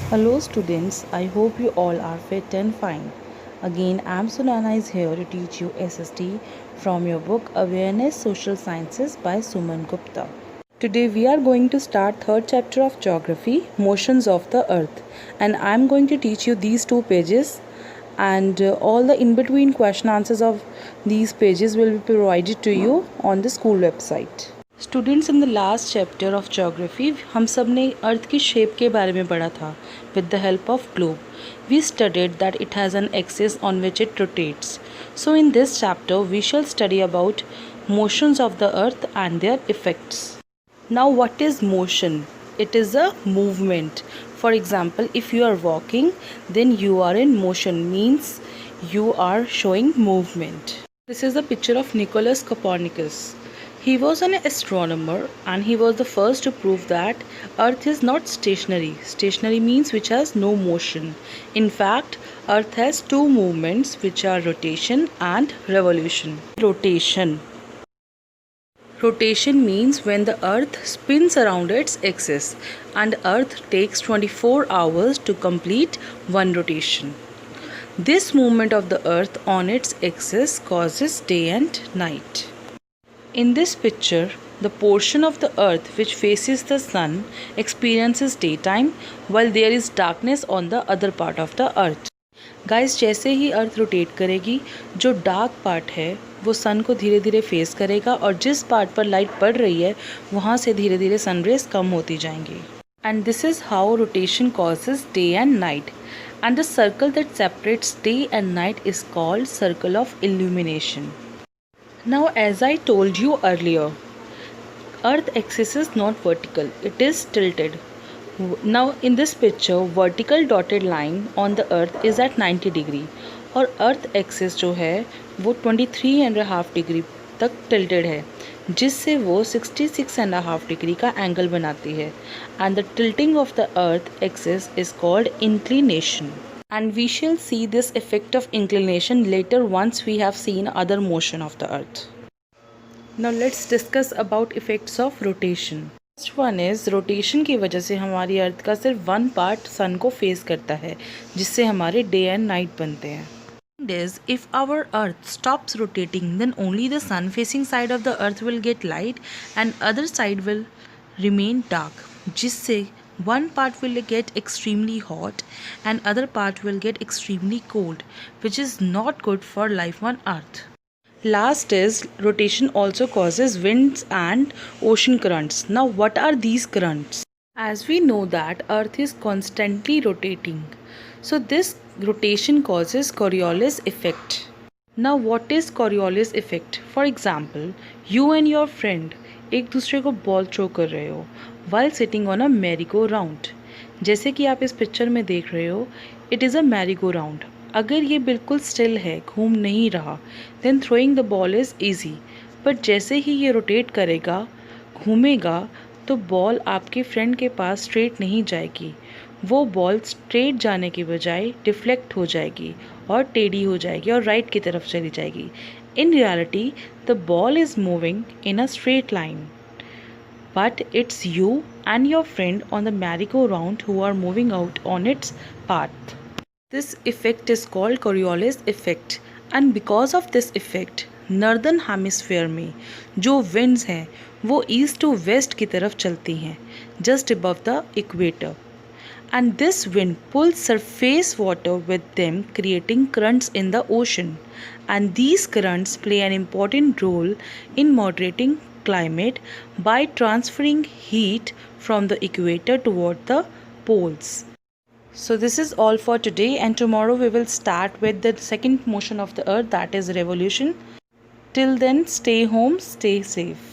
Hello students, I hope you all are fit and fine. Again, I'm Sunana is here to teach you SST from your book Awareness Social Sciences by Suman Gupta. Today we are going to start third chapter of Geography, Motions of the Earth, and I'm going to teach you these two pages and all the in-between question answers of these pages will be provided to you on the school website. Students in the last chapter of geography हम सब ने अर्थ की shape के बारे में पढ़ा था with the help of globe. We studied that it has an axis on which it rotates. So in this chapter we shall study about motions of the earth and their effects. Now what is motion? It is a movement. For example, if you are walking, then you are in motion, means you are showing movement. This is the picture of Nicholas Copernicus. He was an astronomer and he was the first to prove that Earth is not stationary. Stationary means which has no motion. In fact, Earth has two movements which are rotation and revolution. Rotation means when the earth spins around its axis and earth takes 24 hours to complete one rotation. This movement of the earth on its axis causes day and night. In this picture, the portion of the earth which faces the sun experiences daytime while there is darkness on the other part of the earth. Guys, जैसे ही earth rotate करेगी जो dark part है वो सन को धीरे धीरे face करेगा और जिस पार्ट पर लाइट पड़ रही है वहाँ से धीरे धीरे सन रेज कम होती जाएंगी. And this is how rotation causes day and night. And the circle that separates day and night is called circle of illumination. Now as I told you earlier, earth axis is not vertical, it is tilted. Now in this picture, vertical dotted line on the earth is at 90 degree और earth axis जो है वो 23.5 degree तक tilted है जिससे वो 66.5 degree का angle बनाती है. and the tilting of the earth axis is called inclination. And we shall see this effect of inclination later once we have seen other motion of the earth. Now let's discuss about effects of rotation. First one is rotation की वजह से हमारी अर्थ का सिर्फ one part सन को face करता है जिससे हमारे डे एंड नाइट बनते हैं. Is if our earth stops rotating, then only the sun facing side of the earth will get light and other side will remain dark, जिससे one part will get extremely hot and other part will get extremely cold, which is not good for life on earth. Last is rotation also causes winds and ocean currents. Now what are these currents? As we know that earth is constantly rotating, so this rotation causes Coriolis effect. Now what is Coriolis effect? For example, you and your friend एक दूसरे को ball throw कर रहे हो while sitting on a merry-go-round. जैसे कि आप इस पिक्चर में देख रहे हो, it is a merry-go-round. अगर ये बिल्कुल स्टिल है, घूम नहीं रहा, then throwing the ball is easy. But जैसे ही ये रोटेट करेगा, घूमेगा, तो बॉल आपके फ्रेंड के पास स्ट्रेट नहीं जाएगी. वो बॉल स्ट्रेट जाने के बजाय डिफ्लेक्ट हो जाएगी और टेढ़ी हो जाएगी और राइट की तरफ चली जाएगी. In reality the ball is moving in a straight line, but it's you and your friend on the merry-go-round who are moving out on its path. This effect is called Coriolis effect and because of this effect northern hemisphere में जो winds हैं वो east to waste की तरफ चलती हैं just above the equator. And this wind pulls surface water with them, creating currents in the ocean. And these currents play an important role in moderating climate by transferring heat from the equator toward the poles. So this is all for today, and tomorrow we will start with the second motion of the earth, that is revolution. Till then, stay home, stay safe.